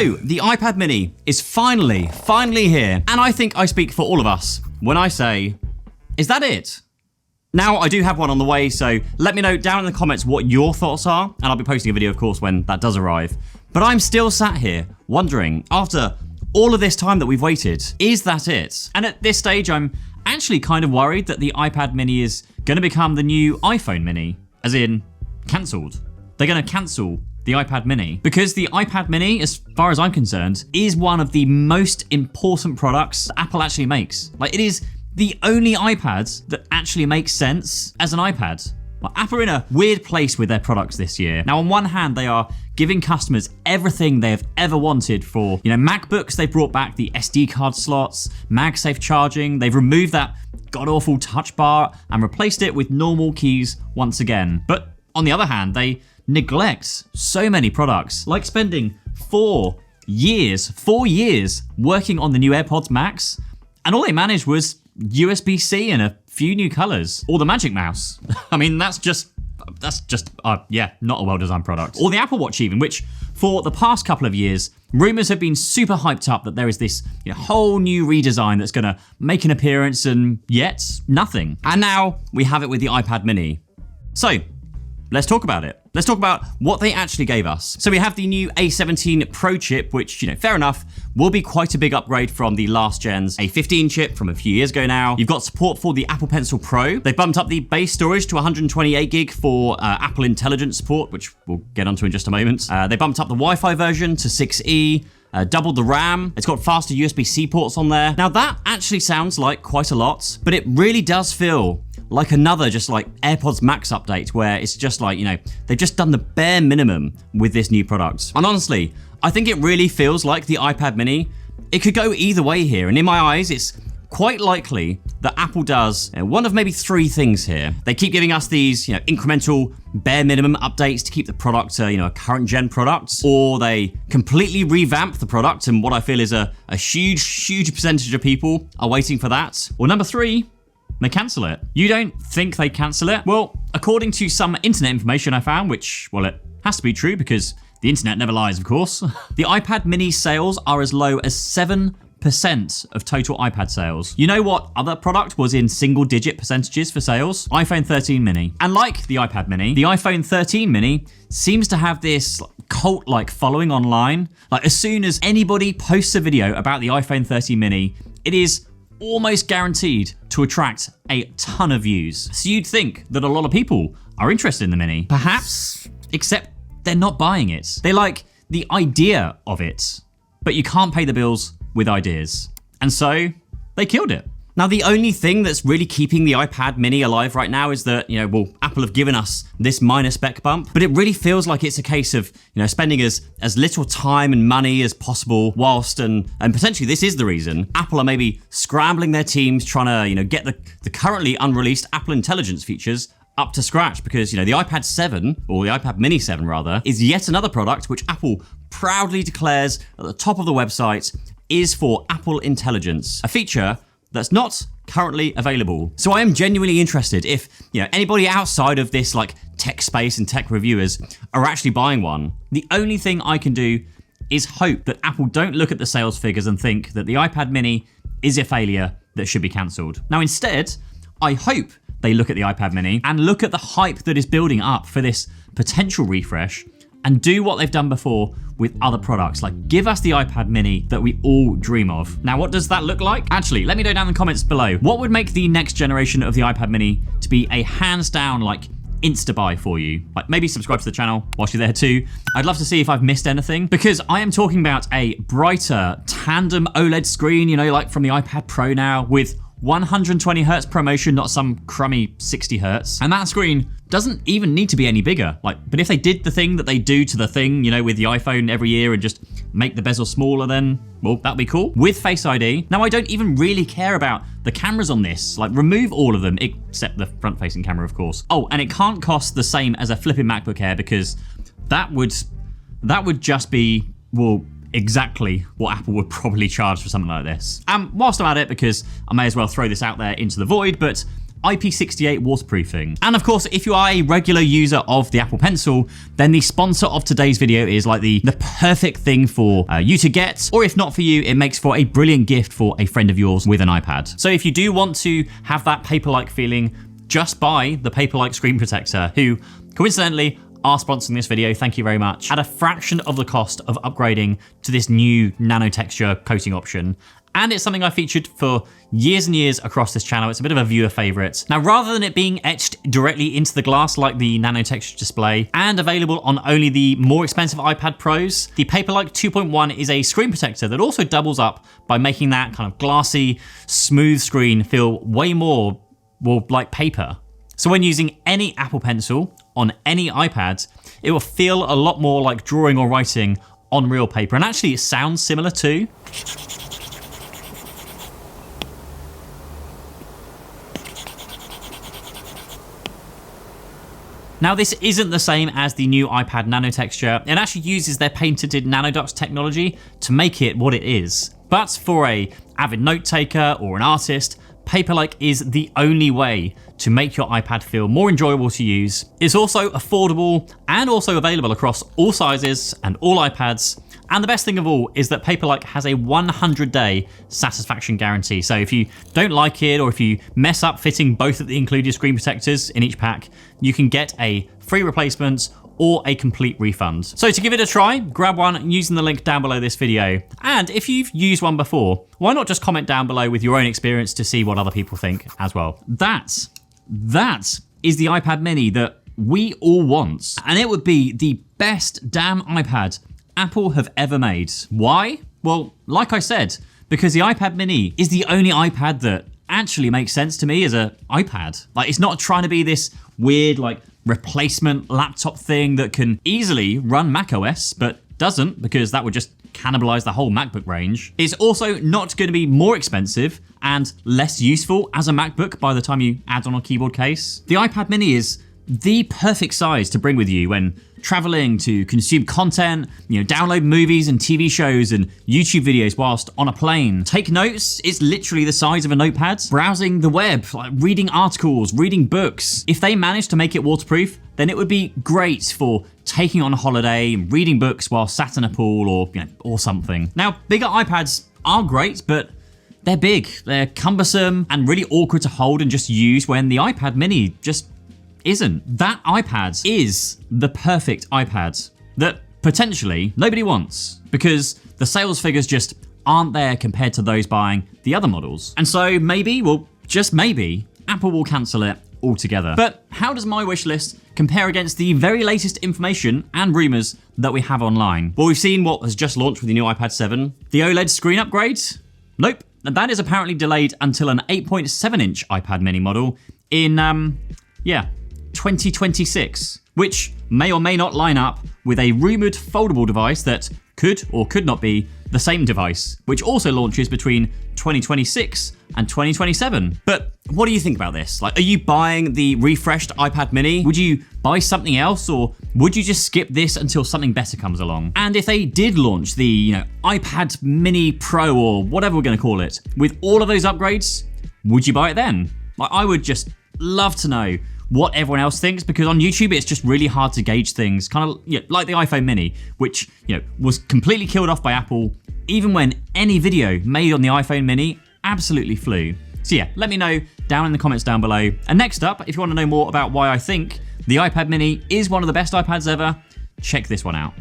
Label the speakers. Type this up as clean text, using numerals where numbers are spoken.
Speaker 1: So, the iPad mini is finally here. And I think I speak for all of us when I say, is that it? Now, I do have one on the way, so let me know down in the comments what your thoughts are, and I'll be posting a video, of course, when that does arrive. But I'm still sat here wondering, after all of this time that we've waited, is that it? And at this stage, I'm actually kind of worried that the iPad mini is going to become the new iPhone mini, as in cancelled. They're going to cancel the iPad mini because the iPad mini, as far as I'm concerned, is one of the most important products that Apple actually makes. Like, it is the only iPad that actually makes sense as an iPad. Well, Apple are in a weird place with their products this year. Now, on one hand, they are giving customers everything they've ever wanted for, MacBooks. They've brought back the SD card slots, MagSafe charging. They've removed that god-awful touch bar and replaced it with normal keys once again. But on the other hand, they neglect so many products, like spending 4 years working on the new AirPods Max, and all they managed was USB-C and a few new colors, or the Magic Mouse. I mean, that's just not a well-designed product. Or the Apple Watch even, which for the past couple of years, rumors have been super hyped up that there is this whole new redesign that's gonna make an appearance, and yet nothing. And now we have it with the iPad mini. So, let's talk about it. Let's talk about what they actually gave us. So we have the new A17 Pro chip, which, fair enough, will be quite a big upgrade from the last gen's A15 chip from a few years ago now. You've got support for the Apple Pencil Pro. They bumped up the base storage to 128 gig for Apple Intelligence support, which we'll get onto in just a moment. They bumped up the Wi-Fi version to 6E. Doubled the RAM. It's got faster USB-C ports on there. Now that actually sounds like quite a lot, but it really does feel like another just like AirPods Max update where it's just like, they've just done the bare minimum with this new product. And honestly, I think it really feels like the iPad mini, it could go either way here. And in my eyes, it's quite likely that Apple does one of maybe 3 things here. They keep giving us these, incremental bare minimum updates to keep the product, a current gen product, or they completely revamp the product, and what I feel is a huge percentage of people are waiting for that. Or number 3, they cancel it. You don't think they cancel it? Well, according to some internet information I found, which, well, it has to be true because the internet never lies, of course. The iPad mini sales are as low as 7% of total iPad sales. You know what other product was in single-digit percentages for sales? iPhone 13 mini. And like the iPad mini, the iPhone 13 mini seems to have this cult-like following online. Like, as soon as anybody posts a video about the iPhone 13 mini, it is almost guaranteed to attract a ton of views. So you'd think that a lot of people are interested in the mini. Perhaps, except they're not buying it. They like the idea of it, but you can't pay the bills with ideas. And so they killed it. Now, the only thing that's really keeping the iPad mini alive right now is that, Apple have given us this minor spec bump, but it really feels like it's a case of, spending as little time and money as possible whilst, and potentially this is the reason, Apple are maybe scrambling their teams trying to, get the currently unreleased Apple Intelligence features up to scratch because, the iPad 7, or the iPad mini 7 rather, is yet another product which Apple proudly declares at the top of the website is for Apple Intelligence, a feature that's not currently available. So I am genuinely interested if, anybody outside of this like tech space and tech reviewers are actually buying one. The only thing I can do is hope that Apple don't look at the sales figures and think that the iPad mini is a failure that should be cancelled. Now instead, I hope they look at the iPad mini and look at the hype that is building up for this potential refresh and do what they've done before with other products. Like, give us the iPad mini that we all dream of. Now, what does that look like? Actually, let me know down in the comments below. What would make the next generation of the iPad mini to be a hands down, like, insta-buy for you? Like, maybe subscribe to the channel whilst you're there too. I'd love to see if I've missed anything, because I am talking about a brighter tandem OLED screen, like from the iPad Pro now, with 120 hertz ProMotion, not some crummy 60 hertz. And that screen doesn't even need to be any bigger. But if they did the thing that they do to the thing, with the iPhone every year and just make the bezel smaller, then, well, that'd be cool. With Face ID. Now, I don't even really care about the cameras on this. Remove all of them, except the front-facing camera, of course. Oh, and it can't cost the same as a flipping MacBook Air, because that would just be, well, exactly what Apple would probably charge for something like this. Whilst I'm at it, because I may as well throw this out there into the void, but IP68 waterproofing. And of course, if you are a regular user of the Apple Pencil, then the sponsor of today's video is like the perfect thing for you to get, or if not for you, it makes for a brilliant gift for a friend of yours with an iPad. So if you do want to have that paper-like feeling, just buy the paper-like screen protector, who coincidentally are sponsoring this video, thank you very much, at a fraction of the cost of upgrading to this new nano texture coating option. And it's something I featured for years and years across this channel. It's a bit of a viewer favorite. Now, rather than it being etched directly into the glass like the nano texture display and available on only the more expensive iPad Pros, the Paperlike 2.1 is a screen protector that also doubles up by making that kind of glassy, smooth screen feel way more, well, like paper. So when using any Apple Pencil on any iPad, it will feel a lot more like drawing or writing on real paper. And actually, it sounds similar too. Now, this isn't the same as the new iPad Nano texture. It actually uses their patented NanoDots technology to make it what it is. But for a avid note taker or an artist, Paperlike is the only way to make your iPad feel more enjoyable to use. It's also affordable and also available across all sizes and all iPads. And the best thing of all is that Paperlike has a 100-day satisfaction guarantee. So if you don't like it, or if you mess up fitting both of the included screen protectors in each pack, you can get a free replacement or a complete refund. So to give it a try, grab one using the link down below this video. And if you've used one before, why not just comment down below with your own experience to see what other people think as well. That is the iPad mini that we all want. And it would be the best damn iPad Apple have ever made. Why? Well, like I said, because the iPad mini is the only iPad that actually makes sense to me as an iPad. Like, it's not trying to be this weird, like, replacement laptop thing that can easily run macOS, but doesn't, because that would just cannibalize the whole MacBook range. It's also not going to be more expensive and less useful as a MacBook by the time you add on a keyboard case. The iPad mini is the perfect size to bring with you when traveling, to consume content, download movies and TV shows and YouTube videos whilst on a plane. Take notes, it's literally the size of a notepad. Browsing the web, like reading articles, reading books. If they manage to make it waterproof, then it would be great for taking on a holiday, reading books while sat in a pool or something. Now, bigger iPads are great, but they're big, they're cumbersome and really awkward to hold and just use, when the iPad mini just isn't. That iPad is the perfect iPad that potentially nobody wants, because the sales figures just aren't there compared to those buying the other models. And so maybe, well, just maybe, Apple will cancel it altogether. But how does my wish list compare against the very latest information and rumors that we have online? Well, we've seen what has just launched with the new iPad 7. The OLED screen upgrade? Nope. That is apparently delayed until an 8.7-inch iPad mini model in, 2026, which may or may not line up with a rumored foldable device that could or could not be the same device, which also launches between 2026 and 2027. But what do you think about this? Like, are you buying the refreshed iPad mini? Would you buy something else, or would you just skip this until something better comes along? And if they did launch the, iPad mini Pro, or whatever we're going to call it, with all of those upgrades, would you buy it then? Like, I would just love to know what everyone else thinks, because on YouTube it's just really hard to gauge things, kind of like the iPhone mini, which was completely killed off by Apple, even when any video made on the iPhone mini absolutely flew. So yeah, let me know down in the comments down below. And next up, if you want to know more about why I think the iPad mini is one of the best iPads ever, check this one out.